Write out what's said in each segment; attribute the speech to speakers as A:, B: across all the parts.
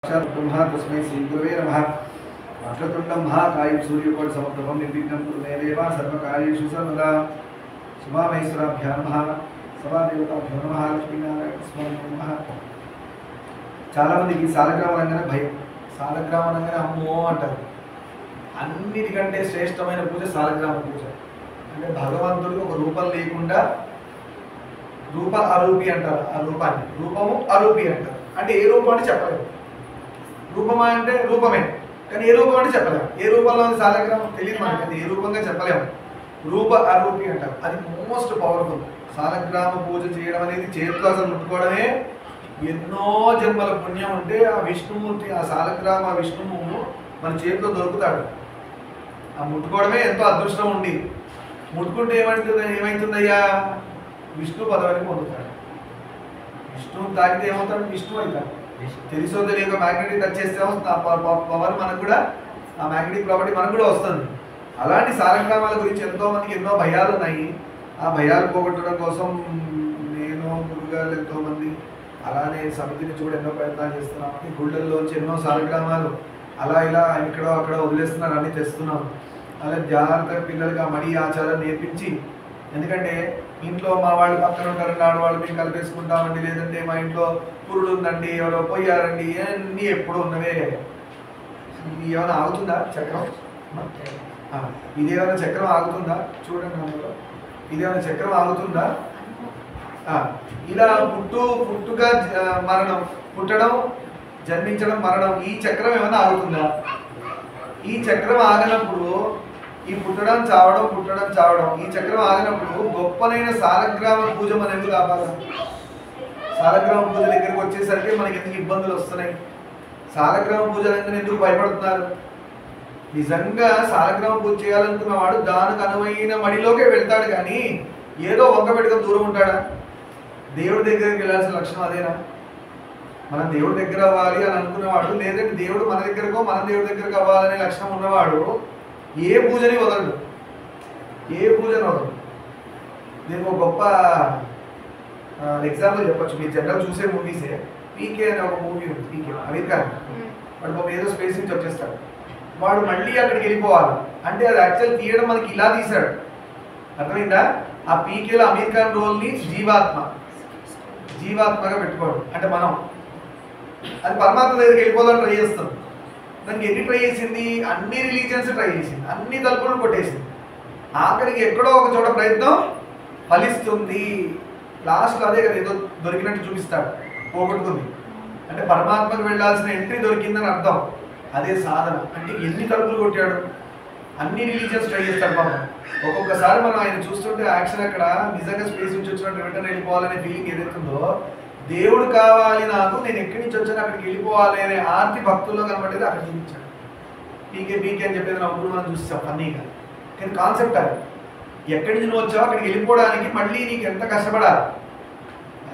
A: ब्रह्मा तस्मै श्रीगुरवे नमः। वक्रतुण्डं महाकायं सूर्यकोटिसमप्रभं निर्विघ्नं कुरु मे देव सर्वकार्येषु सर्वदा। शुभामहेश्वराभ्यां नमः। सभादेवताभ्यो नमः। लक्ष्मीनारायणस्वामिभ्यो नमः। చాలా మందికి సాలగ్రామం అనగానే భయం. సాలగ్రామం అనగానే అమ్మో అంటారు. అన్నిటికంటే శ్రేష్టమైన పూజ సాలగ్రామ పూజ. అంటే భగవంతుడికి ఒక రూపం లేకుండా రూప అరూపి అంటారు. ఆ రూపాన్ని రూపము అరూపి అంటారు. అంటే ఏ రూపం అంటే చెప్పలేము. రూపమా అంటే రూపమే, కానీ ఏ రూపం అంటే చెప్పలేము. ఏ రూపంలో సాలగ్రామం తెలియదు మనకి, అది ఏ రూపంగా చెప్పలేము. రూప అరూపి అంటారు. అది మోస్ట్ పవర్ఫుల్. సాలగ్రామ పూజ చేయడం అనేది చేతితో అసలు ముట్టుకోవడమే ఎన్నో జన్మల పుణ్యం ఉంటే ఆ విష్ణుమూర్తి, ఆ సాలగ్రామ విష్ణువు మన చేతిలో దొరుకుతాడు. ఆ ముట్టుకోవడమే ఎంతో అదృష్టం ఉండి ముట్టుకుంటే ఏమవుతుందయ్యా విష్ణు పదవిని పొందుతాడు. విష్ణువు తాకితే ఏమవుతాడు? విష్ణు అవుతాడు. తెలుసో తెలియక మ్యాగ్నెటిక్ టచ్ చేస్తే వస్తుంది ఆ పవర్, మనకు కూడా ఆ మ్యాగ్నెటిక్ ప్రాపర్టీ మనకు కూడా వస్తుంది. అలాంటి సాలగ్రామాల గురించి ఎంతో మందికి ఎన్నో భయాలు ఉన్నాయి. ఆ భయాలు పోగొట్టడం కోసం నేను గురుగారు ఎంతోమంది అలానే సమితిని చూడ ఎన్నో ప్రయత్నాలు చేస్తున్నాం. ఈ గుళ్ళల్లోంచి ఎన్నో సాలగ్రామాలు అలా ఇలా ఎక్కడో అక్కడ వదిలేస్తున్నారు, అన్నీ తెస్తున్నాం. అలా జాగ్రత్తగా పిల్లలకి ఆ మడి ఆచారం నేర్పించి, ఎందుకంటే ఇంట్లో మా వాళ్ళు పక్కన ఉంటారండి, ఆడవాళ్ళు మేము కలిపేసుకుంటామండి, లేదంటే మా ఇంట్లో పురుడు ఉందండి, ఎవరో పోయారండి, అన్నీ ఎప్పుడు ఉన్నవే. ఏమైనా ఆగుతుందా చక్రం? ఇదేమైనా చక్రం ఆగుతుందా? చూడండి అందులో ఇదేమైనా చక్రం ఆగుతుందా? ఇలా పుట్టుక మరణం, పుట్టడం జన్మించడం మరణం, ఈ చక్రం ఏమైనా ఆగుతుందా? ఈ చక్రం ఆగినప్పుడు ఈ పుట్టడం చావడం ఈ చక్రం ఆగినప్పుడు గొప్పనైన సాలగ్రామ పూజ మనం ఎందుకు కావాలి? సాలగ్రామ పూజ దగ్గరికి వచ్చేసరికి మనకి ఎందుకు ఇబ్బందులు వస్తున్నాయి? సాలగ్రామ పూజ ఎందుకు భయపడుతున్నారు? నిజంగా సాలగ్రామ పూజ చేయాలనుకున్న వాడు దానికి అనువైన మడిలోకే వెళ్తాడు, కానీ ఏదో వంక పెట్టుకొని దూరం ఉంటాడా? దేవుడి దగ్గరికి వెళ్ళాల్సిన లక్షణం అదేనా? మనం దేవుడి దగ్గర అవ్వాలి అని అనుకున్నవాడు, లేదంటే దేవుడు మన దగ్గరకో మనం దేవుడి దగ్గరకు అవ్వాలనే లక్షణం ఉన్నవాడు ఏ పూజని వదలడు. నేను ఒక గొప్ప ఎగ్జాంపుల్ చెప్పచ్చు. మీరు జనరల్ చూసే మూవీసే. పీకే అనే ఒక మూవీ ఉంది, పీకే అమీర్ ఖాన్. వాడు పాపం ఏదో స్పేస్ నుంచి వచ్చేస్తాడు, వాడు మళ్ళీ అక్కడికి వెళ్ళిపోవాలి అంటే అది యాక్చువల్ తీయడం మనకి ఇలా తీశాడు, అర్థమైందా? ఆ పీకేలో అమీర్ ఖాన్ రోల్ని జీవాత్మగా పెట్టుకోడు. అంటే మనం అది పరమాత్మ దగ్గరికి వెళ్ళిపోవాలని ట్రై చేస్తాం. దానికి ఎన్ని ట్రై చేసింది? అన్ని రిలీజియన్స్ ట్రై చేసింది, అన్ని తలుపులను కొట్టేసింది. ఆఖరికి ఎక్కడో ఒక చోట ప్రయత్నం ఫలిస్తుంది. లాస్ట్లో అదే కదా ఏదో దొరికినట్టు చూపిస్తాడు, పోగొట్టుకుంది అంటే పరమాత్మకు వెళ్ళాల్సిన ఎంట్రీ దొరికిందని అర్థం. అదే సాధన. అంటే ఎన్ని తలుపులు కొట్టాడు, అన్ని రిలీజియన్స్ ట్రై చేస్తాడు పాపం. ఒక్కొక్కసారి మనం ఆయన చూస్తుంటే యాక్షన్ అక్కడ నిజంగా స్పేస్ నుంచి వచ్చినట్టు వెంటనే వెళ్ళిపోవాలనే ఫీలింగ్ ఏదైతుందో, దేవుడు కావాలి నాకు, నేను ఎక్కడి నుంచి వచ్చాను అక్కడికి వెళ్ళిపోవాలి అనే ఆర్తి భక్తుల్లో కనబడేది అక్కడ చూపించాడు. పీకే అని చెప్పేది అప్పుడు మనం చూస్తాం ఫన్నీగా, కానీ కాన్సెప్ట్ అది. ఎక్కడి నుంచి నువ్వు వచ్చావు అక్కడికి వెళ్ళిపోవడానికి మళ్ళీ నీకు ఎంత కష్టపడాలి.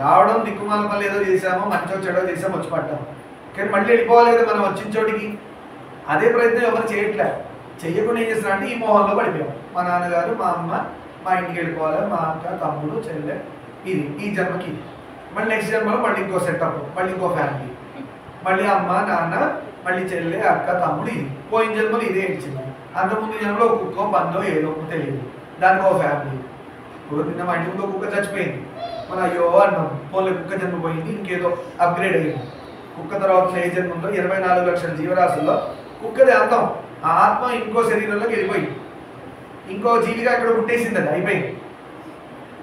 A: రావడం దిక్కుమాల పనులు ఏదో చేసామో, మంచో చెడో చేసామో, వచ్చి పడ్డాం, కానీ మళ్ళీ వెళ్ళిపోవాలి కదా మనం వచ్చిన చోటికి. అదే ప్రయత్నం ఎవరు చేయట్లే. చెయ్యకుండా ఏం చేస్తున్నా అంటే ఈ మోహంలో పడిపోయాం. మా నాన్నగారు, మా అమ్మ, మా ఇంటికి వెళ్ళిపోవాలి, మా అక్క, తమ్ముడు, చెల్లె, ఇది ఈ జన్మకి. మళ్ళీ నెక్స్ట్ జన్మలో మళ్ళీ ఇంకో సెటప్, మళ్ళీ ఇంకో ఫ్యామిలీ, మళ్ళీ అమ్మ, నాన్న, మళ్ళీ చెల్లె, అక్క, తమ్ముడు, ఇది పోయిన జన్మలో ఇదే ఇచ్చింది. అంతకుముందు జన్మలో కుక్కో పందో ఏదో తెలియదు, దానికో ఫ్యామిలీ. ఇప్పుడు నిన్న మా ఇంటి ముందు కుక్క చచ్చిపోయింది, మనం అయ్యో అన్నాం, పోలే కుక్క జన్మ పోయింది, ఇంకేదో అప్గ్రేడ్ అయ్యింది. కుక్క తర్వాత ఏ జన్మంలో 24 లక్షల జీవరాశుల్లో కుక్కది అంతం. ఆ ఆత్మ ఇంకో శరీరంలోకి వెళ్ళిపోయింది, ఇంకో జీవిగా అక్కడ పుట్టేసింది, అది అయిపోయింది.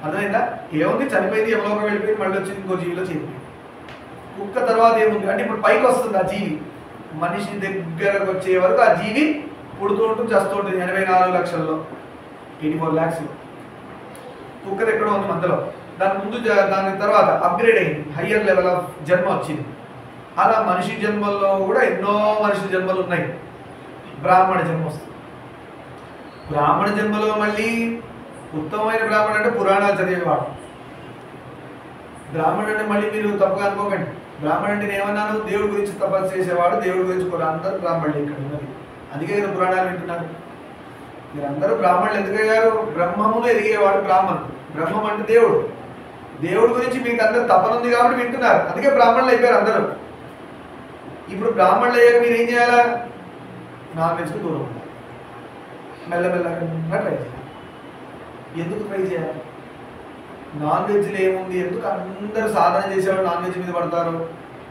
A: అర్థమైందా? ఏముంది, చనిపోయింది, ఎవరోకి వెళ్ళిపోయింది, మళ్ళీ వచ్చింది ఇంకో జీవిలో చేరిపోయింది. కుక్క తర్వాత ఏముంది అంటే ఇప్పుడు పైకి వస్తుంది ఆ జీవి, మనిషి దగ్గరకు వచ్చే వరకు ఆ జీవి పుడుతూ ఉంటుంది, చేస్తూ ఉంటుంది. 84 లక్షల్లో 84 lakhs కుక్కది ఎక్కడో ఉంది మధ్యలో. దాని ముందు దాని తర్వాత అప్గ్రేడ్ అయింది, హయ్యర్ లెవెల్ ఆఫ్ జన్మ వచ్చింది. అలా మనిషి జన్మల్లో కూడా ఎన్నో మనిషి జన్మలు ఉన్నాయి. బ్రాహ్మణ జన్మ వస్తుంది. బ్రాహ్మణ జన్మలో మళ్ళీ ఉత్తమమైన బ్రాహ్మణ అంటే పురాణాలు చదివేవాడు. బ్రాహ్మణుడు అంటే మళ్ళీ మీరు తప్పుగా అనుకోకండి. బ్రాహ్మణుడు అంటే ఏమన్నాను? దేవుడి గురించి తపస్సు చేసేవాడు, దేవుడి గురించి అందరూ బ్రాహ్మణులు ఇక్కడ ఉన్నది. అందుకే కదా పురాణాలు వింటున్నారు. మీరందరూ బ్రాహ్మణులు ఎందుకయ్యారు? బ్రహ్మమును ఎదిగేవాడు బ్రాహ్మణుడు. బ్రహ్మం అంటే దేవుడు. దేవుడి గురించి మీకు అందరు తపన ఉంది కాబట్టి వింటున్నారు, అందుకే బ్రాహ్మణులు అయిపోయారు అందరూ. ఇప్పుడు బ్రాహ్మణులు అయ్యాక మీరు ఏం చేయాలా? నాన్ వెజ్కి దూరం ఉండాలి, మెల్లమెల్లగా ట్రై చేయాలి. ఎందుకు ట్రై చేయాలి? నాన్ వెజ్లో ఏముంది? ఎందుకు అందరూ సాధన చేసేవాళ్ళు నాన్ వెజ్ మీద పడతారు?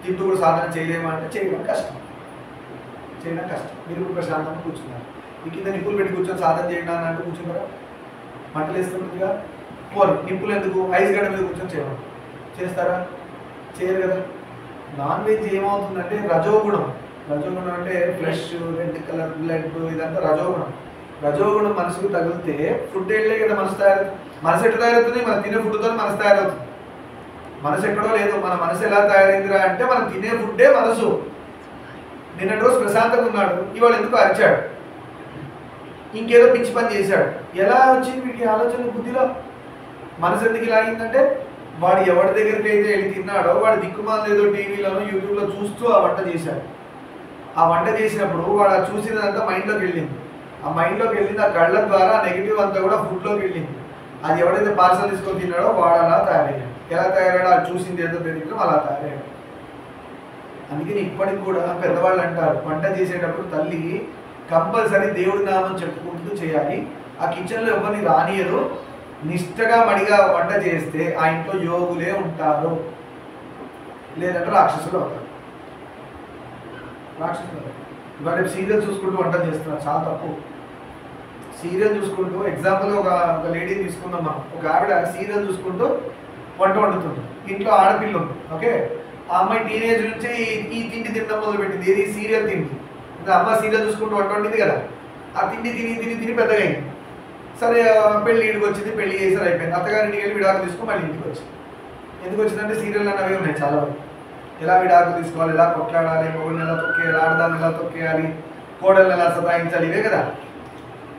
A: తింటూ కూడా సాధన చేయలేమా అంటే చేయడం కష్టం, చేయడం కష్టం. మీరు ఇప్పుడు ప్రశాంతంగా కూర్చున్నారు, మీ కింద నిప్పులు పెట్టి కూర్చొని సాధన చేయడం అంటే కూర్చున్నారా? మంటలు వేస్తుందిగా, పోరు నిప్పులు ఎందుకు? ఐస్ గడ్డ మీద కూర్చొని చేయడం చేస్తారా? చేయరు కదా. నాన్ వెజ్ ఏమవుతుందంటే రజోగుణం. రజోగుణం అంటే ఫ్లెష్, రెడ్ కలర్, బ్లడ్, ఇదంతా రజోగుణం. రజోగుణం మనసుకు తగిలితే ఫుడ్ వెళ్ళే కదా మనసు తయారవుతుంది. మనసు ఎట్లా తయారవుతుంది? మనం తినే ఫుడ్తో మనసు తయారవుతుంది. మనసు ఎక్కడో లేదు, మన మనసు ఎలా తయారైందిరా అంటే మనం తినే ఫుడ్డే మనసు. నిన్నటి రోజు ప్రశాంతంగా ఉన్నాడు, ఇవాళ ఎందుకు అరిచాడు, ఇంకేదో పిచ్చి పని చేశాడు. ఎలా వచ్చింది వీటికి ఆలోచన బుద్ధిలో? మనసు ఎందుకు ఇలా అయిందంటే వాడు ఎవరి దగ్గరికి అయితే వెళ్ళి తిన్నాడో వాడు దిక్కుమాల ఏదో టీవీలోనో యూట్యూబ్లో చూస్తూ ఆ వంట చేశాడు. ఆ వంట చేసినప్పుడు వాడు ఆ చూసినదంతా మైండ్లోకి వెళ్ళింది. ఆ మైండ్లోకి వెళ్ళింది, ఆ కళ్ళ ద్వారా నెగిటివ్ అంతా కూడా ఫుడ్లోకి వెళ్ళింది. అది ఎవడైతే పార్సల్ తీసుకొని తిన్నాడో వాడు అలా తయారయ్యాడు. ఎలా తయారయ్యాడో అది చూసింది ఏదో తెలియదు అలా తయారయ్యాడు. అందుకని ఇప్పటికి కూడా పెద్దవాళ్ళు అంటారు, వంట చేసేటప్పుడు తల్లి కంపల్సరీ దేవుడి నామం చెప్పుకుంటూ చేయాలి. ఆ కిచెన్లో ఎవరిని రానియరు. నిష్టగా మడిగా వంట చేస్తే ఆ ఇంట్లో యోగులే ఉంటారు, లేదంటే రాక్షసులు అవుతారు. రాక్షసులు అవుతారు. ఇవాళ సీరియల్ చూసుకుంటూ వంట చేస్తున్నారు, చాలా తప్పు. సీరియల్ చూసుకుంటూ, ఎగ్జాంపుల్ ఒక లేడీని తీసుకుందాం మనం. ఒక ఆవిడ సీరియల్ చూసుకుంటూ వంట వండుతుంది. ఇంట్లో ఆడపిల్ల ఉంది, ఓకే. ఆ అమ్మాయి టీనేజ్ నుంచి ఈ తిండి తినడం మొదలుపెట్టింది. ఏది? సీరియల్ తిండి. అమ్మ సీరియల్ చూసుకుంటూ వంట వండింది కదా, ఆ తిండి తిని తిని తిని పెద్దగా అయింది. సరే పెళ్ళి ఇంటికి వచ్చింది, పెళ్లి చేసారు, అయిపోయింది. అత్తగారింటికి వెళ్ళి విడాకులు తీసుకుని మళ్ళీ ఇంటికి వచ్చింది. ఎందుకు వచ్చిందంటే సీరియల్ అన్నవి ఉన్నాయి చాలా వరకు. ఎలా విడాకులు తీసుకోవాలి, ఎలా కొట్లాడాలి, మొగుడిని ఎలా తొక్కేయాలి, ఆడదాన్ని ఎలా తొక్కేయాలి, కోడల్ని ఎలా సతాయించాలి, ఇవే కదా.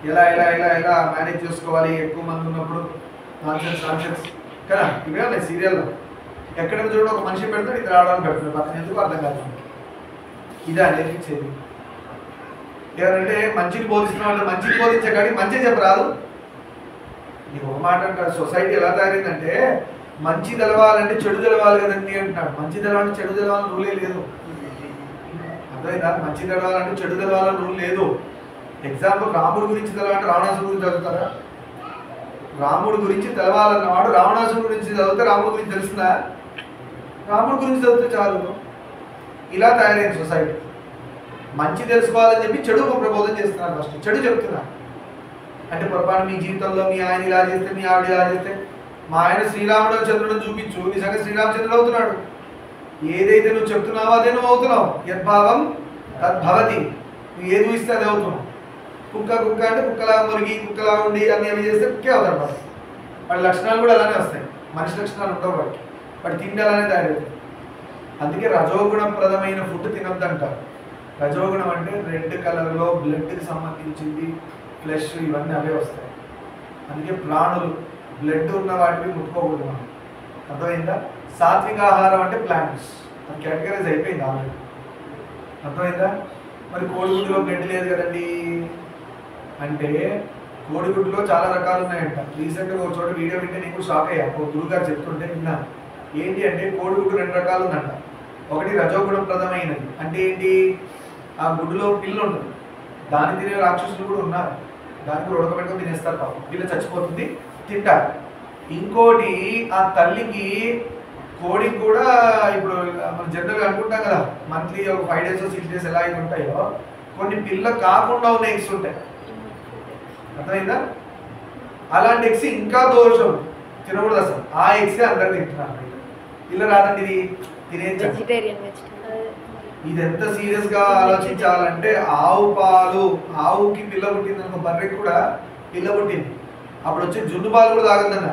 A: ఎలా ఎలా ఎలా ఎలా మేనేజ్ చేసుకోవాలి ఎక్కువ మంది ఉన్నప్పుడు, నాన్సెన్స్ కదా, ఇవే ఉన్నాయి సీరియల్లో. ఎక్కడైనా చూడండి ఒక మనిషి పెడతాడు, ఇద్దరు ఆడవాళ్ళు పెడతాడు, పక్కన ఎందుకు అర్థం కాదు. ఇదే నేర్పించేది. ఎవరంటే మంచిని బోధిస్తున్న వాళ్ళు మంచిని బోధించే కానీ మంచి చెప్పరాదు. నీకు ఒక మాట అంటారు, సొసైటీ ఎలా తయారైందంటే మంచి తెలవాలంటే చెడు తెలవాలి కదండి అంటున్నాడు. మంచి తెలవాలంటే చెడు తెలవాలని రూలే లేదు, అర్థమైందా? మంచి తెలవాలంటే చెడు తెలవాలని రూల్ లేదు. ఎగ్జాంపుల్ రాముడి గురించి తెలవాలంటే రావణాసురుడి గురించి చదువుతారా? రాముడి గురించి తెలవాలన్నవాడు రావణాసురుడి గురించి చదివితే రాముడి గురించి తెలుస్తుందా? రాముడి గురించి చదివితే చాలు. ఇలా తయారైంది సొసైటీ. మంచి తెలుసుకోవాలని చెప్పి చెడు ప్రబోధం చేస్తున్నారు. ఫస్ట్ చెడు చెప్తున్నారు అంటే పొరపాటు మీ జీవితంలో మీ ఆయన ఇలా చేస్తే, మీ ఆవిడ ఇలా చేస్తే, మా ఆయన శ్రీరాముడు చంద్రుడు చూపించు, నిజంగా శ్రీరామచంద్రుడు అవుతున్నాడు. ఏదైతే నువ్వు చెప్తున్నావో అదే నువ్వు అవుతున్నావు. యద్భావం తద్భవతి. నువ్వు ఏది ఊహిస్తే అది అవుతున్నావు. కుక్క అంటే కుక్కలా మురిగి కుక్కలా ఉండి అన్ని అవి చేస్తే కుక్కే అవుతాడు. వాడి లక్షణాలు కూడా అలానే వస్తాయి. మనిషి లక్షణాలు ఉండవు వాడి తిండి అలానే తయారవుతుంది. అందుకే రజోగుణప్రదమైన ఫుడ్ తినొద్దంటారు. రజోగుణం అంటే రెడ్ కలర్లో బ్లడ్కి సంబంధించింది, ఫ్లెష్, ఇవన్నీ అవే వస్తాయి. అందుకే ప్రాణులు బ్లడ్ ఉన్న వాటిని ముట్టుకోకూడదు మనం, అర్థమైందా? సాత్విక ఆహారం అంటే ప్లాంట్స్, అది కేటగరైజ్ అయిపోయింది ఆల్రెడీ, అర్థమైందా? మరి కోడిగుడ్డులో బ్లడ్ లేదు కదండి అంటే కోడిగుడ్డులో చాలా రకాలు ఉన్నాయంట. రీసెంట్గా ఒక చోట వీడియో వింటే నీకు షాక్ అయ్యా, ఒక గురుగారు చెప్తుంటే విన్నా. ఏంటి అంటే కోడిగుడ్డు 2 రకాలు ఉందంట. ఒకటి రజోగుణప్రదమైనది అంటే ఏంటి? ఆ గుడ్డులో పిల్ల ఉంటుంది, దాన్ని తినే రాక్షసులు కూడా ఉన్నారు. దాన్ని కూడా ఉడకబెట్టుకొని తినేస్తారు పాపం, పిల్ల చచ్చిపోతుంది, తింటారు. ఇంకోటి ఆ తల్లికి, కోడికి కూడా ఇప్పుడు మనం జనరల్గా అనుకుంటాం కదా, మంత్లీ ఒక 5 days 6 days ఎలా అయితే ఉంటాయో కొన్ని పిల్ల కాకుండా ఉన్న ఎగ్స్ ఉంటాయి, అర్థమైందా? అలాంటి ఎగ్స్ ఇంకా దోషం, తినకూడదు అసలు. ఆ ఎగ్సే అందరు తింటున్నారు. పిల్ల రాదండి, ఇది తినేది. ఇది ఎంత సీరియస్గా ఆలోచించాలంటే ఆవు పాలు, ఆవుకి పిల్ల పుట్టింది అనుకో, బర్రెకి కూడా పిల్ల పుట్టింది, అప్పుడు వచ్చి జున్ను పాలు కూడా తాగద్దన్న.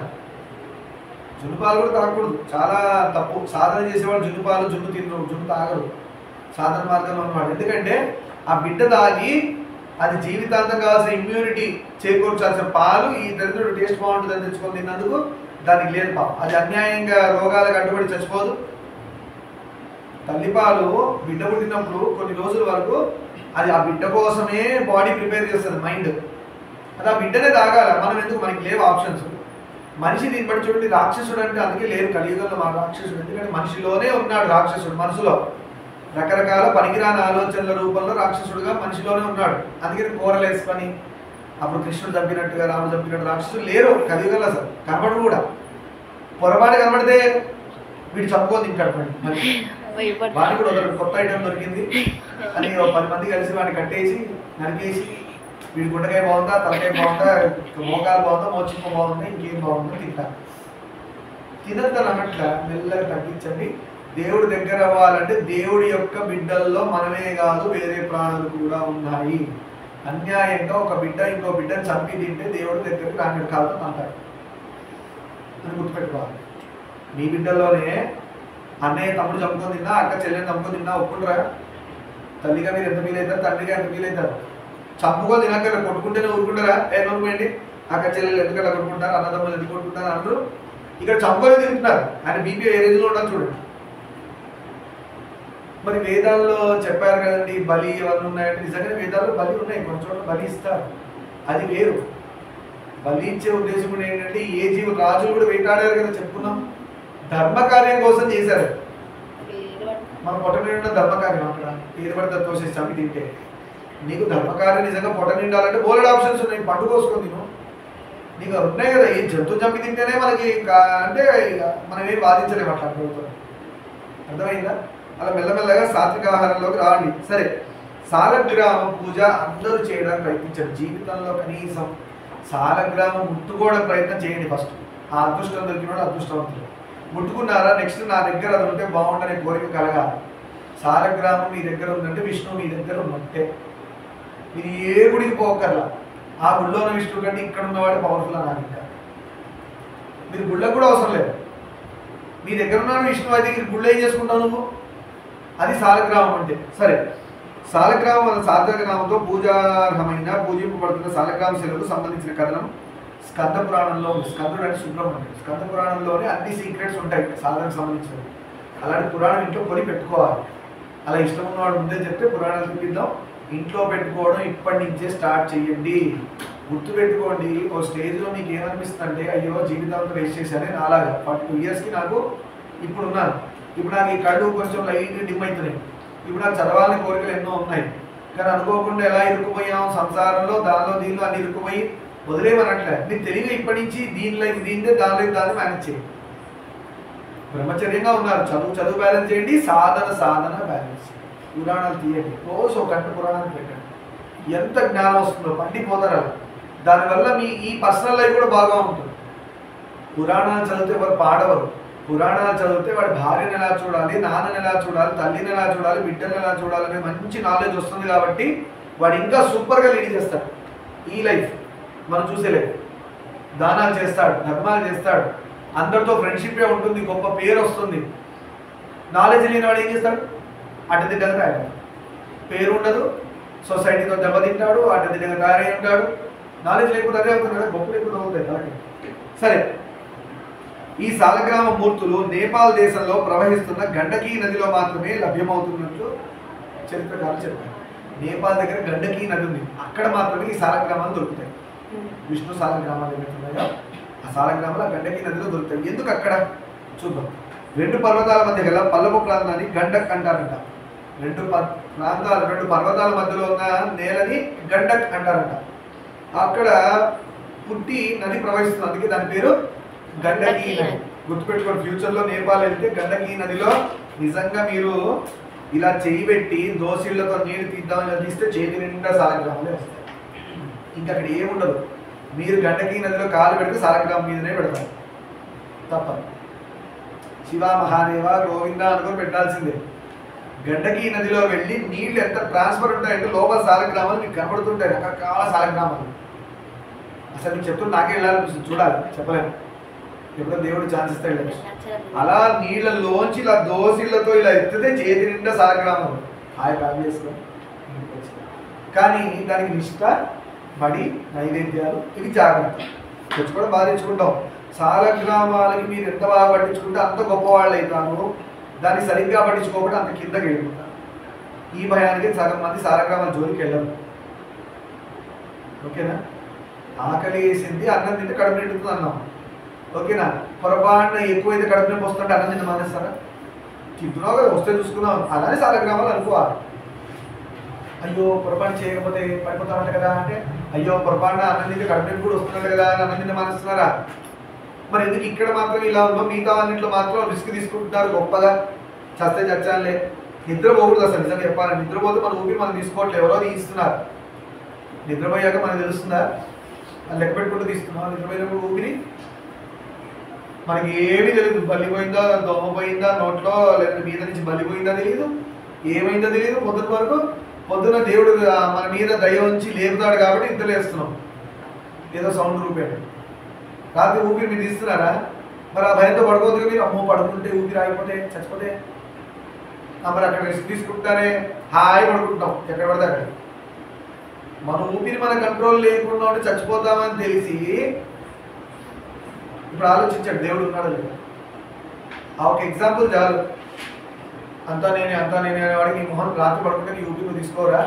A: జున్ను పాలు కూడా తాగకూడదు, చాలా తప్పు. సాధన చేసేవాళ్ళు జున్ను పాలు, జున్ను తినరు, జున్ను తాగరు సాధన మార్గంలో ఉన్నవాడు. ఎందుకంటే ఆ బిడ్డ తాగి అది జీవితాంతం కావాల్సిన ఇమ్యూనిటీ చేకూర్చాల్సిన పాలు ఈ దరిద్రుడు టేస్ట్ బాగుంటుందని తెచ్చుకొని తిన్నందుకు దానికి లేదు పాపం. అది అన్యాయంగా రోగాలకు అడ్డుపడి చచ్చిపోదు. తల్లిపాలు బిడ్డ పుట్టినప్పుడు కొన్ని రోజుల వరకు అది ఆ బిడ్డ కోసమే బాడీ ప్రిపేర్ చేస్తుంది, మైండ్. అది ఆ బిడ్డనే తాగాల, మనం ఎందుకు? మనకి లేవు ఆప్షన్స్. మనిషి దీన్ని బట్టి చూడండి, రాక్షసుడు అంటే అందుకే లేరు కలియుగంలో మా రాక్షసుడు. ఎందుకంటే మనిషిలోనే ఉన్నాడు రాక్షసుడు, మనసులో. రకరకాల పనికిరాని ఆలోచనల రూపంలో రాక్షసుడుగా మనిషిలోనే ఉన్నాడు. అందుకని కూరలు వేసుకొని అప్పుడు కృష్ణుడు చంపినట్టుగా రాముడు చంపినట్టు రాక్షసుడు లేరు కలియుగంలో, అసలు కనబడు కూడా. పొరపాటు కనబడితే వీడు చంపుకొని తింటాడు. మరి వాడిని కూడా ఒక కొత్త ఐటమ్ దొరికింది అని 10 మంది కలిసి వాడిని కట్టేసి నరికేసి వీడి గుండెకాయ బాగుందా, తలకాయ బాగుందా, మోకాలు బాగుందా, మోచిప్ప బాగుందా, ఇంకేం బాగుందో తింటా. తినద్దని అన్నట్ల మెల్లగా తగ్గించండి. దేవుడి దగ్గర అవ్వాలంటే దేవుడి యొక్క బిడ్డల్లో మనమే కాదు వేరే ప్రాణులు కూడా ఉన్నాయి. అన్యాయంగా ఒక బిడ్డ ఇంకో బిడ్డను చంపి తింటే దేవుడి దగ్గరికి రాని కాదు అంటారు అని గుర్తుపెట్టుకోవాలి. మీ బిడ్డల్లోనే అన్నయ్య తమ్ముడు చంపుకొని తిన్నా, అక్క చెల్లెని చంపుకొని తిన్నా ఒప్పుకుంటారా? తల్లిగా మీరు ఎంత ఫీల్ అవుతారు, తండ్రిగా ఎంత ఫీల్ అవుతారు? చంపుకొని తినాక కొట్టుకుంటేనే ఊరుకుంటారా? నవ్వుకోండి, అక్క చెల్లెలు ఎందుకలా కొట్టుకుంటారు, అన్నదమ్ములు ఎందుకు కొట్టుకుంటారు అందరూ. ఇక్కడ చంపుకొని తింటున్నారు. ఆయన బీపీ ఏ రేంజ్లో ఉండాలి చూడండి. మరి వేదాల్లో చెప్పారు కదండి బలి అవన్నీ ఉన్నాయంటే, నిజంగానే వేదాల్లో బలి ఉన్నాయి, కొన్ని చోట్ల బలి ఇస్తారు, అది వేరు. బలి ఇచ్చే ఉద్దేశం కూడా ఏంటంటే ఏ జీవ రాజులు కూడా వేటాడారు కదా, చెప్పుకున్నాం. ధర్మకార్యం కోసం చేశారు. మన పొట్ట నిండా ధర్మకార్యం అక్కడ ఏది పడితే తోసేసి చంపి తింటే. నీకు ధర్మకార్యం నిజంగా పొట్ట నిండాలంటే బోలెడ్ ఆప్షన్స్ ఉన్నాయి. పండు కోసుకొని తిను, నీకు ఉన్నాయి కదా. ఈ జంతువు చంపి తింటేనే మనకి అంటే మనం ఏం బాధించలేము అట్లా ప్రభుత్వం. అర్థమైందా? అలా మెల్లమెల్లగా సాత్విక ఆహారంలోకి రావండి. సరే, సాలగ్రామ పూజ అందరూ చేయడానికి ప్రయత్నించారు. జీవితంలో కనీసం సాలగ్రామం ముట్టుకోవడం ప్రయత్నం చేయండి ఫస్ట్. ఆ అదృష్టం దొరికినాడు అదృష్టవంతులు. ముట్టుకున్నారా, నెక్స్ట్ నా దగ్గర అది ఉంటే బాగుండనే కోరిక కలగాలి. సాలగ్రామం మీ దగ్గర ఉందంటే విష్ణువు మీ దగ్గర ఉన్నట్టే. మీరు ఏ గుడికి పోకర్లా, ఆ గుళ్ళో ఉన్న విష్ణువు కంటే ఇక్కడ ఉన్నవాడు పవర్ఫుల్ అన్నారు. ఇంకా మీరు గుళ్ళకు కూడా అవసరం లేదు. మీ దగ్గర ఉన్న విష్ణువు అయితే గుళ్ళు ఏం చేసుకుంటావు నువ్వు? అది సాలగ్రామం అంటే. సరే, సాలగ్రామం సాలగ్రామంతో పూజార్హమైన పూజింపబడుతున్న సాలగ్రామ శిలకు సంబంధించిన కథనం స్కంద పురాణంలో ఉంది. స్కందుడు అంటే సుబ్రహ్మణ్యం. స్కంద పురాణంలోనే అన్ని సీక్రెట్స్ ఉంటాయి సాధనకు సంబంధించినవి. అలాంటి పురాణం ఇంట్లో కొని పెట్టుకోవాలి. అలా ఇష్టం ఉన్నవాడు ముందే చెప్తే పురాణాలు చూపిద్దాం. ఇంట్లో పెట్టుకోవడం ఇప్పటి నుంచే స్టార్ట్ చేయండి. గుర్తుపెట్టుకోండి, ఓ స్టేజ్లో మీకు ఏమనిపిస్తుంది అంటే అయ్యో జీవితాంతం వేస్ట్ చేశానే. నాలాగా 42 ఇయర్స్కి నాకు ఇప్పుడు ఉన్నాను. ఇప్పుడు నాకు ఈ కళ్ళు కొంచెం లైట్ డిమ్ అవుతున్నాయి. ఇప్పుడు నాకు చదవాలని కోరికలు ఎన్నో ఉన్నాయి. కానీ అనుకోకుండా ఎలా ఇరుక్కుపోయాం సంసారంలో, దానిలో దీనిలో అన్ని ఇరుక్కుపోయి వదిలేమనట్లే. మీరు తెలివిగా ఇప్పటి నుంచి దీని లైఫ్ దీనిదే, దాని లైఫ్ దాన్ని మేనేజ్ చేయండి. బ్రహ్మచర్యంగా ఉన్నారు, చదువు బ్యాలెన్స్ చేయండి, సాధన బ్యాలెన్స్. పురాణాలు తీయండి, రోజు ఒక గంట పురాణాలు పెట్టండి. ఎంత జ్ఞానం వస్తుందో పండిపోతారు. దానివల్ల మీ ఈ పర్సనల్ లైఫ్ కూడా బాగా ఉంటుంది. పురాణాలు చదివితే వారు పాడవరు. పురాణాలు చదివితే వాడి భార్యను ఎలా చూడాలి, నాన్నని ఎలా చూడాలి, తల్లిని ఎలా చూడాలి, బిడ్డను ఎలా చూడాలి అనే మంచి నాలెడ్జ్ వస్తుంది. కాబట్టి వాడు ఇంకా సూపర్గా లీడ్ చేస్తాడు. ఈ లైఫ్ మనం చూసే లైఫ్. దానాలు చేస్తాడు, ధర్మాలు చేస్తాడు, అందరితో ఫ్రెండ్షిప్పే ఉంటుంది, గొప్ప పేరు వస్తుంది. నాలెడ్జ్ లేని వాడు ఏం చేస్తాడు? అడ్డదిడ్డగా తయారయ్యాడు, పేరు ఉండదు, సొసైటీతో దెబ్బతింటాడు, అడ్డదిడ్డగా తయారై ఉంటాడు. నాలెడ్జ్ లేకపోతే అదే అవుతుంది కదా, గొప్ప లేకుండా అవుతాయి అలాగే. సరే, ఈ సాలగ్రామ మూర్తులు నేపాల్ దేశంలో ప్రవహిస్తున్న గండకీ నదిలో మాత్రమే లభ్యమవుతున్నట్లు చరిత్రకారులు చెప్పారు. నేపాల్ దగ్గర గండకీ నది ఉంది, అక్కడ మాత్రమే ఈ సాలగ్రామాలు దొరుకుతాయి. విష్ణు సాలగ్రామాలు ఏమవుతున్నాయో ఆ సాలగ్రామాలు ఆ గండకీ నదిలో దొరుకుతాయి. ఎందుకు అక్కడ చూద్దాం. 2 పర్వతాల మధ్య గల పల్లపు ప్రాంతాన్ని గండక్ అంటారంట. 2 పర్వతాల మధ్యలో ఉన్న నేలని గండక్ అంటారంట. అక్కడ పుట్టి నది ప్రవహిస్తుంది, అందుకే దాని పేరు గండకీ నది. గుర్తుపెట్టుకోండి, ఫ్యూచర్లో నేపాల్ వెళ్తే గండకీ నదిలో నిజంగా మీరు ఇలా చేయి పెట్టి దోసిళ్లతో నీళ్ళు తీద్దామని తీస్తే చేతి నిండా సాలగ్రామాలే వస్తాయి. ఇంకా అక్కడ ఏముండదు. మీరు గండకీ నదిలో కాలు పెడితే సాలగ్రామం మీదనే పెడతారు, తప్పదు. శివ మహాదేవ గోవింద అనుకుని పెట్టాల్సిందే. గండకీ నదిలో వెళ్ళి నీళ్ళు ఎంత ట్రాన్స్ఫర్ ఉంటాయంటే లోపల సాలగ్రామాలు మీకు కనబడుతుంటాయి, రకరకాల సాలగ్రామాలు. అసలు మీకు చెప్తుంటే నాకే వెళ్ళాలనిపిస్తుంది, చూడాలి, చెప్పలేను. ఎప్పుడో దేవుడు ఛాన్స్ ఇస్తాడు. అలా నీళ్ళలోంచి ఇలా దోసిళ్లతో ఇలా ఎత్తితే చేతి నిండా సాలగ్రామాలు హాయి కాలు చేసుకొని. కానీ దానికి నిష్ట, బడి, నైవేద్యాలు ఇవి జాగ్రత్త తెచ్చుకోవడం బాగా తెచ్చుకుంటాం. సాలగ్రామాలకి మీరు ఎంత బాగా పట్టించుకుంటే అంత గొప్పవాళ్ళు అవుతాను. దాన్ని సరిగ్గా పట్టించుకోకుండా అంత కిందకి వెళ్ళిపోతారు. ఈ భయానికి సగం మంది సాలగ్రామాల జోలికి వెళ్ళరు. ఓకేనా? ఆకలి వేసింది, అన్నం తింటే కడుపు నిండుతుంది అన్నాం. ఓకేనా? పొరపాటున ఎక్కువైతే కడుపు నొప్పి వస్తుంటే అన్నం తింటే మానేస్తారా? తింటున్నావు కదా వస్తే చూసుకున్నావు అలానే సాలగ్రామాలు అనుకోవాలి. అయ్యో పొరపాటు చేయకపోతే పడిపోతామంట కదా అంటే అయ్యో పొరపాటున అన్నం తింటే కడుపు కూడా వస్తున్నాడు కదా అని అన్నం తింటే మానేస్తున్నారా? మరి ఎందుకు ఇక్కడ మాత్రం ఇలా ఉందో మిగతా అన్నింటిలో మాత్రం రిస్క్ తీసుకుంటున్నారు గొప్పగా చస్తే చచ్చాలే. నిద్రపోకూడదు అసలు నిజంగా చెప్పాలంటే. నిద్రపోతే మన ఊపిరి మనం తీసుకోవట్లేదు, ఎవరో తీస్తున్నారు. నిద్రపోయాక మనకు తెలుస్తుందా? అది లెక్క పెట్టుకుంటూ తీస్తున్నాం. నిద్రపోయినప్పుడు ఊపిరి మనకి ఏమీ తెలియదు. బల్లి పోయిందా, దోమ పోయిందా నోట్లో, లేదా మీద నుంచి బల్లి పోయిందా తెలియదు, ఏమైందో తెలియదు. పొద్దున దేవుడు మన మీద దయ ఉంచి లేపుతాడు కాబట్టి నిద్ర లేస్తున్నాం ఏదో సౌండ్ రూపేణ. రాత్రి ఊపిరి మీరు తీస్తున్నారా? మరి ఆ భయంతో పడుకోవద్దు మీరు. అమ్మో పడుకుంటే ఊపిరి ఆగిపోతే చచ్చిపోతే మరి అక్కడ రెస్ట్ తీసుకుంటారే హాయి పడుకుంటాం ఎక్కడ పడితే అక్కడ. మన ఊపిరి మన కంట్రోల్ లేకుండా ఉంటే చచ్చిపోతామని తెలిసి ఇప్పుడు ఆలోచించాడు దేవుడు ఉన్నాడు లేదా. ఆ ఒక ఎగ్జాంపుల్ చాలు. అంతా నేనే అనేవాడికి నీ మొహం రాత్రి పడుకుంటే నీ ఊపిరి తీసుకోరా,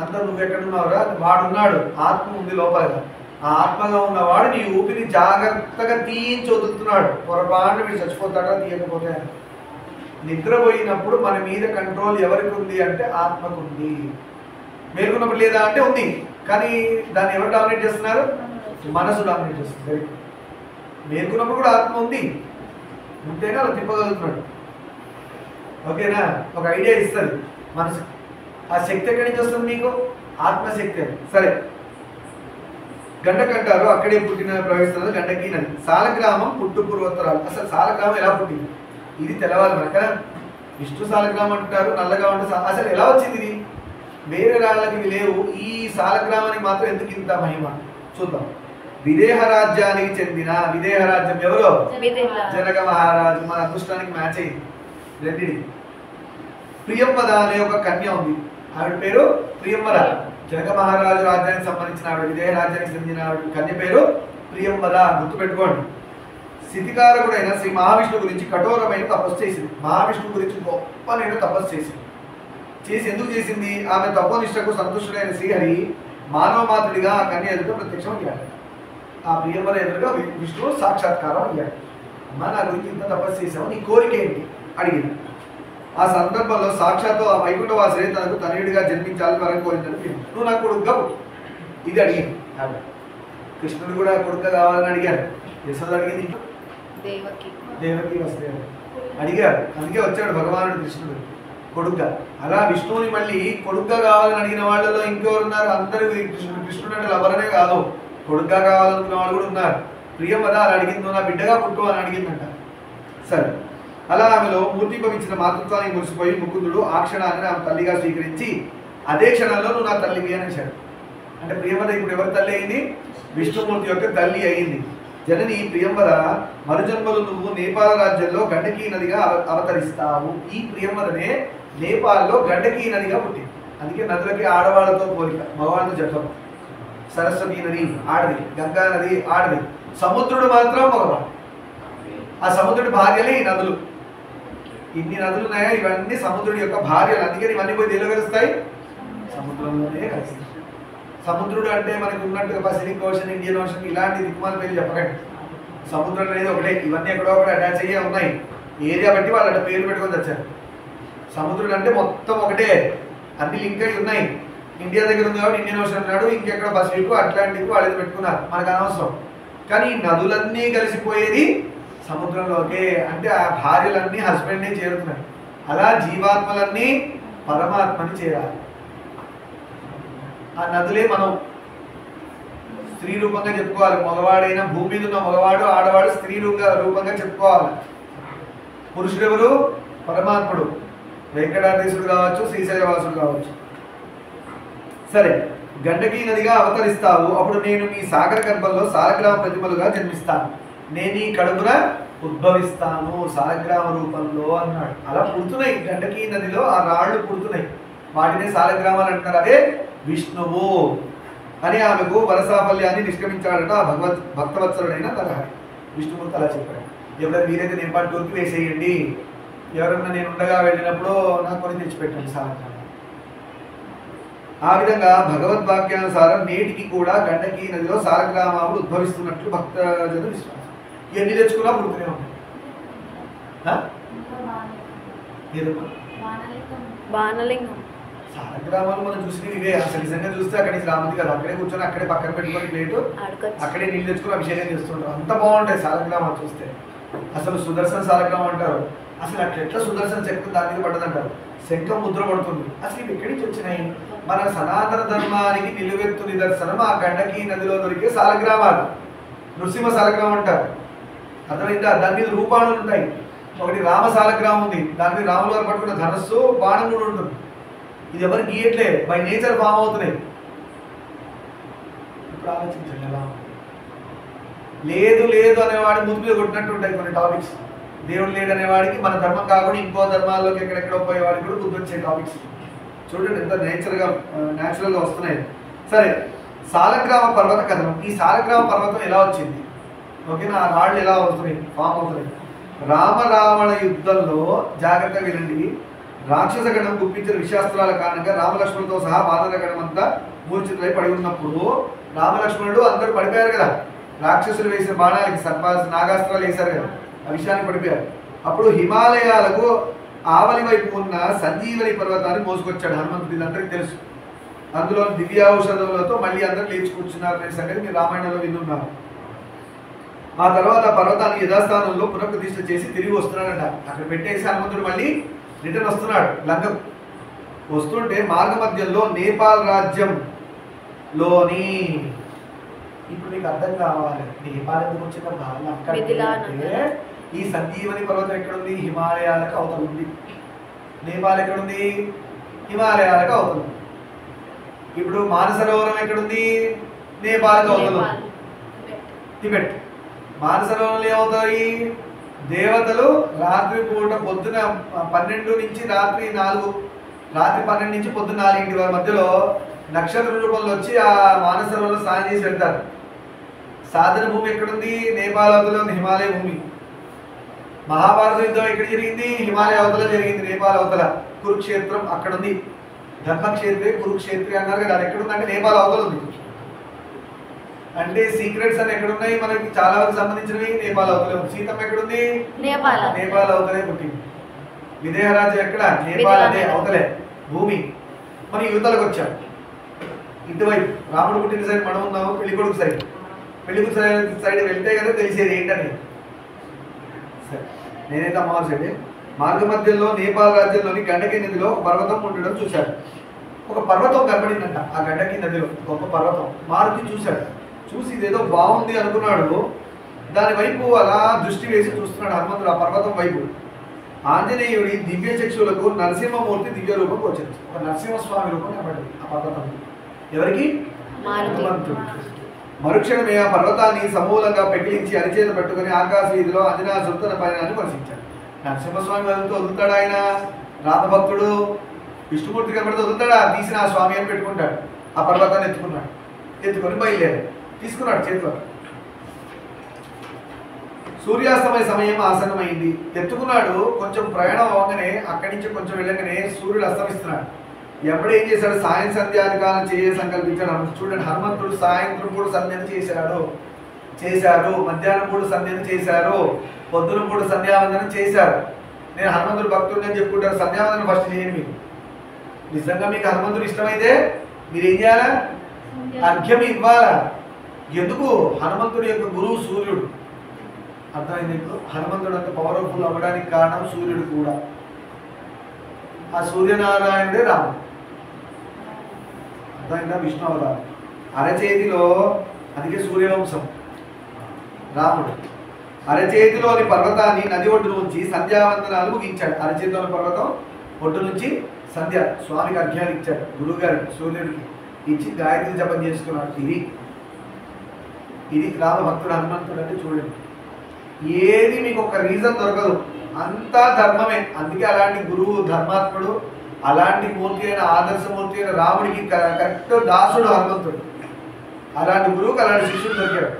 A: అంతా నువ్వెక్కడున్నావురా, వాడున్నాడు ఆత్మ ఉంది లోపలగా. ఆ ఆత్మగా ఉన్నవాడు నీ ఊపిరి జాగ్రత్తగా తీయించి వదులుతున్నాడు. పొరపాటున మీరు చచ్చిపోతాడా తీయకపోతే. నిద్రపోయినప్పుడు మన మీద కంట్రోల్ ఎవరికి ఉంది అంటే ఆత్మకు ఉంది. మేలుకున్నప్పుడు లేదా అంటే ఉంది, కానీ దాన్ని ఎవరు డామినేట్ చేస్తున్నారు? మనసు డామినేట్ చేస్తుంది. మేలుకున్నప్పుడు కూడా ఆత్మ ఉంది, ఉంటేనే అలా తిప్పగలుగుతున్నాడు. ఓకేనా? ఒక ఐడియా ఇస్తుంది మనసు. ఆ శక్తి ఎక్కడి నుంచి వస్తుంది మీకు? ఆత్మశక్తి అది. సరే, గండకంటారు అక్కడే పుట్టిన ప్రవేశిస్తున్నది గండకీ నది. సాలగ్రామం పుట్టు పూర్వోత్తరాలు. అసలు సాలగ్రామం ఎలా పుట్టింది ఇది తెలవాలి మనకు కదా. విష్ణు సాలగ్రామం అంటారు, నల్లగా ఉంటుంది. అసలు ఎలా వచ్చింది ఇది? వేరే రాళ్ళకి ఇవి లేవు, ఈ సాలగ్రామానికి మాత్రం ఎందుకు ఇంత మహిమ చూద్దాం. విదేహ రాజ్యానికి చెందిన, విదేహ రాజ్యం ఎవరో? జనక మహారాజు. మన అదృష్టానికి మ్యాచ్ అయింది రెండిది. ప్రియంవద అనే ఒక కన్య ఉంది, ఆవిడ పేరు ప్రియంవద. జనక మహారాజు రాజ్యానికి సంబంధించిన ఆవిడ, విదేహ రాజ్యానికి చెందిన ఆవిడ కన్య పేరు ప్రియంవద. గుర్తుపెట్టుకోండి. స్థితికారకుడైన శ్రీ మహావిష్ణువు గురించి కఠోరమైన తపస్సు చేసింది. మహావిష్ణువు గురించి గొప్పనైన తపస్సు చేసింది. ఎందుకు చేసింది? ఆమె తపోనిష్టకు సంతుష్టుడైన శ్రీహరి మానవ మాతృడిగా ఆ కన్య ఎదుట ప్రత్యక్షం అయ్యాడు. ఆ ప్రియవద ఎదురుగా విష్ణువు సాక్షాత్కారం అయ్యాడు. అమ్మ నా గురించి ఇంత తపస్సు చేసావు, నీ కోరిక ఏంటి అడిగింది. ఆ సందర్భంలో సాక్షాత్తు ఆ వైకుంఠవాసుడే తనకు తనయుడిగా జన్మించాలని వరకు కోరిందని, నువ్వు నాకు కొడుకుగా పుట్టు ఇది అడిగింది. కృష్ణుడు కూడా కొడుకు కావాలని అడిగారు. యశోద అడిగింది, దేవకి వసుదేవుడు అడిగారు. అందుకే వచ్చాడు భగవానుడు కృష్ణుడు కొడుగ్గా. అలా విష్ణువుని మళ్ళీ కొడుగ్గా కావాలని అడిగిన వాళ్ళలో ఇంకెవరు ఉన్నారు? అందరూ కృష్ణుడు అంటే లవరనే కాదు, కొడుగ్గా కావాలనుకున్న వాళ్ళు కూడా ఉన్నారు. ప్రియవద అలా అడిగింది, నువ్వు నా బిడ్డగా పుట్టు అని అడిగిందంట. సరే, అలా ఆమెలో మూర్తిభవించిన మాతృత్వానికి మురిసిపోయి ముకుందుడు ఆ క్షణాన్ని ఆమె తల్లిగా స్వీకరించి అదే క్షణంలో నువ్వు నా తల్లివి అని అన్నాడు. అంటే ప్రియవద ఇప్పుడు ఎవరి తల్లి అయింది? విష్ణుమూర్తి యొక్క తల్లి అయింది. జనని ప్రియంవద, మరుజన్మలు నువ్వు నేపాల రాజ్యంలో గండకీ నదిగా అవతరిస్తావు. ఈ ప్రియంవదనే నేపాల్లో గండకీ నదిగా పుట్టింది. అందుకే నదులకి ఆడవాళ్ళతో పోలిక, మగవాళ్ళతో జట్టం. సరస్వతి నది ఆడది, గంగా నది ఆడది, సముద్రుడు మాత్రం మగవాడు. ఆ సముద్రుడి భార్యలే ఈ నదులు. ఇన్ని నదులు ఉన్నాయా, ఇవన్నీ సముద్రుడి యొక్క భార్యలు. అందుకని ఇవన్నీ పోయి దేనిలో కలుస్తాయి? సముద్రంలోనే కలుస్తాయి. సముద్రుడు అంటే మనకు ఉన్నట్టుగా పసిఫిక్ ఓషన్, ఇండియన్ ఓషన్ ఇలాంటి దిక్కుమాల పేర్లు చెప్పకండి. సముద్రం అనేది ఒకటే, ఇవన్నీ ఎక్కడో ఒకటి అటాచ్ అయ్యే ఉన్నాయి. ఏరియా బట్టి వాళ్ళు అంటే పేర్లు పెట్టుకొని వచ్చారు. సముద్రుడు అంటే మొత్తం ఒకటే, అన్ని లింక్ అయి ఉన్నాయి. ఇండియా దగ్గర ఉంది కాబట్టి ఇండియన్ ఓషన్ అన్నాడు, ఇంకెక్కడ పసిఫిక్ అట్లాంటిక్ వాళ్ళు పెట్టుకున్నారు, మనకు అనవసరం. కానీ నదులన్నీ కలిసిపోయేది సముద్రంలోకే. అంటే ఆ భార్యలన్నీ హస్బెండ్నే చేరుతున్నాయి. అలా జీవాత్మలన్నీ పరమాత్మని చేరాలి. ఆ నదులే మనం స్త్రీ రూపంగా చెప్పుకోవాలి. మగవాడైనా భూమి మీద ఉన్న మగవాడు ఆడవాడు స్త్రీ రూపంగా చెప్పుకోవాలి. పురుషుడు ఎవరు? పరమాత్ముడు. వెంకటాద్రీశుడు కావచ్చు, శ్రీశైలవాసుడు కావచ్చు. సరే, గండకీ నదిగా అవతరిస్తావు. అప్పుడు నేను మీ సాగర గర్భంలో సాలగ్రామ ప్రతిమలుగా జన్మిస్తాను. నేను ఈ కడుపున ఉద్భవిస్తాను సాలగ్రామ రూపంలో అన్నాడు. అలా పుడుతున్నాయి గండకీ నదిలో, ఆ రాళ్ళు పుడుతున్నాయి. వాటినే సాలగ్రామాలు అంటున్నారు. అదే విష్ణువు అని ఆమెకు వరసాఫల్యాన్ని నిష్క్రమించాడట ఆ భక్తవత్సరుడైన తరహరి. విష్ణుమూర్తి అలా చెప్పాడు. ఎవరైనా మీరైతే నేపాల్ టూర్కి వేసేయండి, ఎవరన్నా నేను ఉండగా వెళ్ళినప్పుడు నాకు కొని తెచ్చిపెట్టండి సాలగ్రామం. ఆ విధంగా భగవద్వాక్యానుసారం నేటికి కూడా గండకీ నదిలో సాలగ్రామాలు ఉద్భవిస్తున్నట్లు భక్తజన విశ్వాసం. ఎన్ని తెచ్చుకున్నా పుడుతూనే ఉంటాయి. ఏదమ్మా
B: బాణలింగం.
A: సాలగ్రామాలు మనం చూసినవి ఇవే. అసలు నిజంగా చూస్తే అక్కడి నుంచి రాముది కదా, అక్కడే కూర్చొని అక్కడే పక్కన పెట్టుకొని ప్లేటు అక్కడే నీళ్ళు తెచ్చుకొని అభిషేకం చేస్తుంటారు. అంత బాగుంటాయి సాలగ్రామాలు చూస్తే. అసలు సుదర్శన సాలగ్రామం అంటారు. అసలు అట్లా ఎట్లా సుదర్శన చక్రం దాని మీద పడ్డదంటారు. శంఖం ముద్ర పడుతుంది. అసలు ఇవి ఎక్కడి నుంచి వచ్చినాయి? మన సనాతన ధర్మానికి నిలువెత్తు నిదర్శనం ఆ గండకి నదిలో దొరికే సాలగ్రామాలు. నృసింహ సాలగ్రామం అంటారు. అర్థమైందా? దాని మీద రూపాలు ఉంటాయి. ఒకటి రామ సాలగ్రామం ఉంది, దాని మీద రాములు గారు పట్టుకున్న ధనస్సు బాణం కూడా ఉంటుంది. ఇది ఎవరు గీయట్లే, బై నేచర్ ఫామ్ అవుతున్నాయి. ఇప్పుడు ఆలోచించండి ఎలా లేదు లేదు అనేవాడి ముందు మీద కొట్టినట్టు ఉంటాయి కొన్ని టాపిక్స్. దేవుడు లేడు అనేవాడికి మన ధర్మం కాకుండా ఇంకో ధర్మాల్లోకి ఎక్కడెక్కడో పోయేవాడికి కూడా బుద్ధి వచ్చే టాపిక్స్. చూడండి ఎంత న్యాచురల్గా వస్తున్నాయి. సరే, సాలగ్రామ పర్వత కథనం. ఈ సాలగ్రామ పర్వతం ఎలా వచ్చింది? ఓకేనా? ఆ రాళ్ళు ఎలా అవుతున్నాయి, ఫామ్ అవుతున్నాయి? రామరావణ యుద్ధంలో జాగ్రత్తగా వినండి. రాక్షస గణం గుప్పించిన విశాస్త్రాల కారణంగా రామలక్ష్మణులతో సహా వానర గణం అంతా మూర్ఛితులై పడి ఉన్నప్పుడు రామలక్ష్మణుడు అందరూ పడిపోయారు కదా, రాక్షసులు వేసిన బాణాలకి నాగాస్త్రాలు వేశారు కదా, ఆ విషయాన్ని పడిపోయారు. అప్పుడు హిమాలయాలకు ఆవలి వైపు ఉన్న సంజీవని పర్వతాన్ని మోసుకొచ్చాడు హనుమంతుడు. ఇది అందరికీ తెలుసు. అందులో దివ్యాౌషధములతో మళ్ళీ అందరూ లేచి కూర్చున్నారు అనే సంగతి మీరు రామాయణంలో వినున్నారు. ఆ తర్వాత పర్వతాన్ని యథాస్థానంలో పునఃప్రతిష్ఠ చేసి తిరిగి వస్తున్నాడట. అక్కడ పెట్టేసి హనుమంతుడు మళ్ళీ రిటర్న్ వస్తున్నాడు లంకకు. వస్తుంటే మార్గ మధ్యంలో నేపాల్ రాజ్యంలోని, ఇప్పుడు మీకు అర్థం కావాలి నేపాల్ ఎందుకు వచ్చిన ఈ సంజీవని పర్వతం ఎక్కడుంది? హిమాలయాలకు అవతల ఉంది. నేపాల్ ఎక్కడుంది? హిమాలయాలకు అవతల. ఇప్పుడు మానసరోవరం ఎక్కడుంది? నేపాల్కి అవతల, టిబెట్. మానసరోవరంలో ఏమవుతాయి? దేవతలు రాత్రి పూట పొద్దున 12 నుంచి రాత్రి 4, రాత్రి 12 నుంచి పొద్దున 4 వారి మధ్యలో నక్షత్ర రూపంలో వచ్చి ఆ మానసరోవరంలో స్నానం చేసి వెళ్తారు. సాధన భూమి ఎక్కడుంది? నేపాల్ అవతల ఉంది, హిమాలయ భూమి. మహాభారత యుద్ధం ఎక్కడ జరిగింది? హిమాలయ అవతల జరిగింది, నేపాల్ అవతల. కురుక్షేత్రం అక్కడ ఉంది. ధర్మక్షేత్రే కురుక్షేత్రి అన్నారు కదా, అది ఎక్కడుందంటే నేపాల్ అవతల ఉంది. అంటే సీక్రెట్స్ అని ఎక్కడున్నాయి మనకి చాలా వరకు సంబంధించినవి నేపాల్ అవతలే ఉంది. సీతమ్మ ఎక్కడుంది? నేపాల్ అవతలే పుట్టింది. విదేహరాజు ఎక్కడ? నేపాల్ అదే అవతలే భూమి. మన యువతలకు వచ్చాం ఇటువైపు. రాముడు పుట్టిన సైడ్ మనం ఉన్నాము, పెళ్లి కొడుకు సైడ్. పెళ్లి కొడుకు సైడ్ వెళ్తే కదా తెలిసేది ఏంటని. సరే, నేనైతే అమ్మవారి సైడ్. మార్గ మధ్యంలో నేపాల్ రాజ్యంలోని గండకి నదిలో ఒక పర్వతం ఉండడం చూశాడు. ఒక పర్వతం కనబడిందంట ఆ గండకి నదిలో, గొప్ప పర్వతం. మారుతి చూశాడు. చూసి ఇదేదో బాగుంది అనుకున్నాడు. దాని వైపు అలా దృష్టి వేసి చూస్తున్నాడు హనుమంతుడు ఆ పర్వతం వైపు. ఆంజనేయుడి దివ్య చక్షులకు నరసింహమూర్తి దివ్య రూపం వచ్చింది. ఒక నరసింహస్వామి రూపం కనబడింది ఆ పర్వతం. ఎవరికి? హనుమంతుడు. మరుక్షణమే ఆ పర్వతాన్ని సమూలంగా పెకిలించి అరిచేత పెట్టుకుని ఆకాశ వీధిలో అంజనా సుల్తన పయనాన్ని పరిశీలించాడు. నరసింహస్వామి వదులుతూ వదులుతాడు ఆయన. రామభక్తుడు విష్ణుమూర్తి కనబడితే వదులుతాడా? తీసిన ఆ స్వామి అని పెట్టుకుంటాడు. ఆ పర్వతాన్ని ఎత్తుకున్నాడు. ఎత్తుకొని బయలుదేరాడు. తీసుకున్నాడు చేతిలో. సూర్యాస్తమయ సమయం ఆసన్నమైంది. ఎత్తుకున్నాడు. కొంచెం ప్రయాణం అవ్వగానే అక్కడి నుంచి కొంచెం వెళ్ళగానే సూర్యుడు అస్తమిస్తున్నాడు. ఎప్పుడు ఏం చేశాడు? సాయం సంధ్యాధికారం సంకల్పించాడు. చూడండి, హనుమంతుడు సాయంత్రం కూడా సంధ్యను చేశారు, మధ్యాహ్నం కూడా సంధ్యను చేశారు, పొద్దున కూడా సంధ్యావందనం చేశారు. నేను హనుమంతుడు భక్తుడు అని చెప్పుకుంటారు. సంధ్యావందనం ఫస్ట్ చేయండి. మీకు నిజంగా మీకు హనుమంతుడు ఇష్టమైతే మీరు ఏం చేయాలా? అర్ఘ్యం ఇవ్వాలా. ఎందుకు? హనుమంతుడి యొక్క గురువు సూర్యుడు. అర్థమైంది ఇప్పుడు? హనుమంతుడు అంత పవర్ఫుల్ అవ్వడానికి కారణం సూర్యుడు కూడా. ఆ సూర్యనారాయణుడే రాముడు. అర్థమైందా? విష్ణు అవతారం. అరచేతిలో, అందుకే సూర్యవంశం రాముడు. అరచేతిలోని పర్వతాన్ని నది ఒడ్డు నుంచి సంధ్యావందనాలు ముగించాడు. అరచేతిలోని పర్వతం ఒడ్డు నుంచి సంధ్య స్వామికి అర్ఘ్యాలు ఇచ్చాడు. గురువు గారికి, సూర్యుడికి ఇచ్చి గాయత్రి జపం చేసుకున్నాడు. ఇది రామభక్తుడు హనుమంతుడు అంటే. చూడండి, ఏది మీకు ఒక రీజన్ దొరకదు, అంతా ధర్మమే. అందుకే అలాంటి గురువు ధర్మాత్ముడు, అలాంటి మూర్తి అయిన ఆదర్శమూర్తి అయిన రాముడికి కరెక్ట్ దాసుడు హనుమంతుడు. అలాంటి గురువుకి అలాంటి శిష్యుడు దొరికాడు.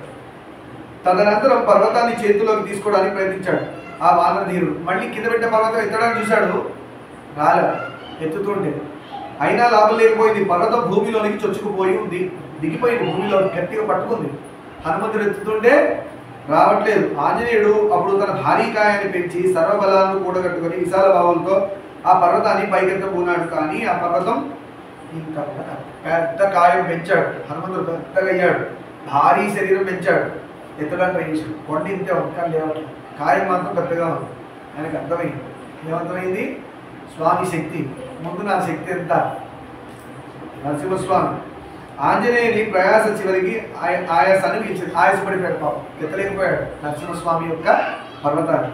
A: తదనంతరం పర్వతాన్ని చేతిలోకి తీసుకోవడానికి ప్రయత్నించాడు ఆ వానరధీరుడు. మళ్ళీ కింద పెట్టే పర్వతం ఎత్తడానికి చూశాడు, రాలే. ఎత్తుతుంటే అయినా లాభం లేకపోయింది. పర్వతం భూమిలోనికి చొచ్చుకుపోయి ఉంది, దిగిపోయింది, భూమిలో గట్టిగా పట్టుకుంది. హనుమంతుడు ఎత్తుతుంటే రావట్లేదు. ఆంజనేయుడు అప్పుడు తన భారీ కాయాన్ని పెంచి సర్వబలాలను కూడగట్టుకుని విశాల భావంతో ఆ పర్వతాన్ని పైకెత్తబోనాడు, కానీ ఆ పర్వతం ఇంకా పెద్ద కాయం పెంచాడు. హనుమంతుడు పెద్దగా అయ్యాడు, భారీ శరీరం పెంచాడు, ఎత్తడానికి ట్రై చేశాడు. కొండ ఇంతే ఉంది కానీ లేవట్లేదు, కాయం మాత్రం పెద్దగా ఉంది. ఆయనకు అర్థమైంది. ఏమర్థమైంది? స్వామి శక్తి ముందు నా శక్తి ఎంత. నరసింహస్వామి ఆంజనేయుని ప్రయాస చివరికి ఆయాసాన్ని మించింది. ఆయాసపడిపోయాడు, పాపం ఎత్తలేకపోయాడు నరసింహస్వామి యొక్క పర్వతాన్ని.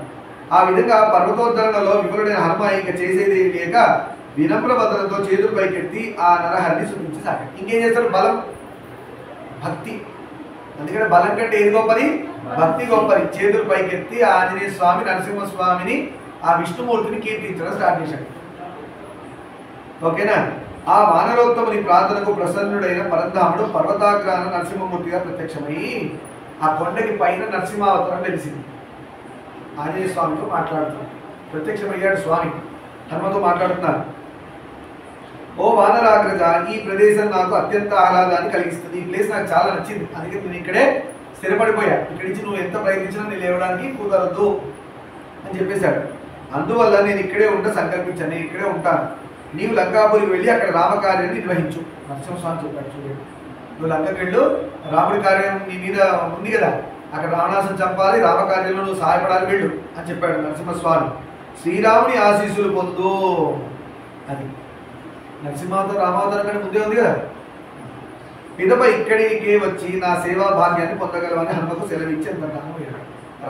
A: ఆ విధంగా పర్వతోద్ధరణలో విఫలుడైన హనుమ ఇక చేసేది లేక వినమ్ర బద్దలతో చేతులు పైకెత్తి ఆ నరహరిని సూచించసాగాడు. ఇంకేం చేస్తాడు? బలం, భక్తి. అందుకని బలం కంటే ఏది గొప్పది? భక్తి గొప్పది. చేతులు పైకెత్తి ఆ ఆంజనేయ స్వామి, నరసింహస్వామిని, ఆ విష్ణుమూర్తిని కీర్తించడం స్టార్ట్ చేశాడు. ఓకేనా? ఆ వానరోత్తముని ప్రార్థనకు ప్రసన్నుడైన పరంధాముడు పర్వతాగ్రాన నరసింహమూర్తిగా ప్రత్యక్షమై ఆ కొండకి పైన నరసింహావతారం తెలిసింది. ఆంజనేయ స్వామితో మాట్లాడుతున్నాడు. ప్రత్యక్షమయ్యాడు స్వామి, హనుమతో మాట్లాడుతున్నారు. ఓ వానరాగ్రజ, ఈ ప్రదేశం నాకు అత్యంత ఆహ్లాదాన్ని కలిగిస్తుంది. ఈ ప్లేస్ నాకు చాలా నచ్చింది, అందుకే నేను ఇక్కడే స్థిరపడిపోయా. ఇక్కడి నుంచి నువ్వు ఎంత ప్రయత్నించినా నేను లేవడానికి కుదరదు అని చెప్పేశాడు. అందువల్ల నేను ఇక్కడే సంకల్పించాను, నేను ఇక్కడే ఉంటాను. నీవు లంకాపురికి వెళ్ళి అక్కడ రామకార్యాన్ని నిర్వహించు. నరసింహస్వామి చెప్పాడు. చూడండి, నువ్వు లంకకి వెళ్ళు, రాముడి కార్యం నీ మీద ఉంది కదా, అక్కడ రావణాసుని చంపాలి, రామకార్యంలో నువ్వు సహాయపడాలి, వెళ్ళు అని చెప్పాడు నరసింహస్వామి. శ్రీరాముని ఆశీస్సులు పొందు. అది నరసింహావతారం రామావతారం కంటే ముందే ఉంది కదా. పిదప ఇక్కడికే వచ్చి నా సేవా భాగ్యాన్ని పొందగలవని హనుమకు సెలవిచ్చి అంటున్నాను.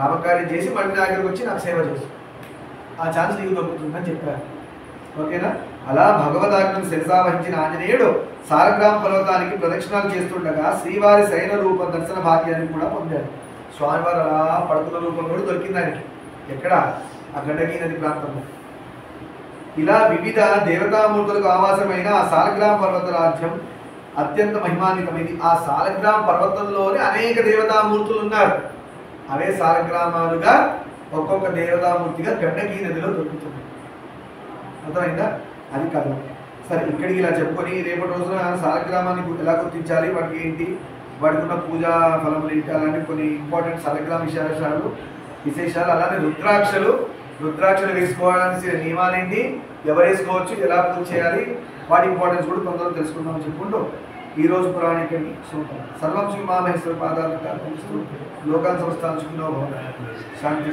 A: రామకార్యం చేసి మళ్ళీ నా దగ్గరకు వచ్చి నాకు సేవ చేసు, ఆ ఛాన్స్ నీకు దొరుకుతుందని చెప్పారు. ఓకేనా? అలా భగవదాజ్ఞను శిరసావహించిన ఆంజనేయుడు సారగ్రామ పర్వతానికి ప్రదక్షిణాలు చేస్తుండగా శ్రీవారి శయన రూప దర్శన భాగ్యాన్ని కూడా పొందాడు. స్వామివారు అలా పడుకున్న రూపం కూడా దొరికింది ఆయనకి. ఎక్కడ? ఆ గండకీ నది ప్రాంతంలో. ఇలా వివిధ దేవతామూర్తులకు ఆవాసమైన ఆ సాలగ్రామ పర్వత రాజ్యం అత్యంత మహిమాన్వితమైంది. ఆ సాలగ్రామ పర్వతంలోనే అనేక దేవతామూర్తులు ఉన్నారు. అవే సాలగ్రామాలుగా ఒక్కొక్క దేవతామూర్తిగా గండకీ నదిలో దొరుకుతుంది. అర్థమైందా? అది కథ. సరే, ఇక్కడికి ఇలా చెప్పుకొని రేపటి రోజున సాలగ్రామాన్ని ఎలా గుర్తించాలి, వాటికి ఏంటి, వాటికి ఉన్న పూజా ఫలములు ఏంటి, అలాంటి కొన్ని ఇంపార్టెంట్ సాలగ్రామ విశేషాలు, అలానే రుద్రాక్షలు వేసుకోవడానికి నియమాలేంటి, ఎవరు వేసుకోవచ్చు, ఎలా పూజ చేయాలి, వాటి ఇంపార్టెన్స్ కూడా తొందరగా తెలుసుకుందామని చెప్పుకుంటూ ఈరోజు పురాణికని చూద్దాం. సర్వం శ్రీ మహామహేశ్వర పాదాలు లోకాన్ని సంస్థాంచుకున్న శాంతి.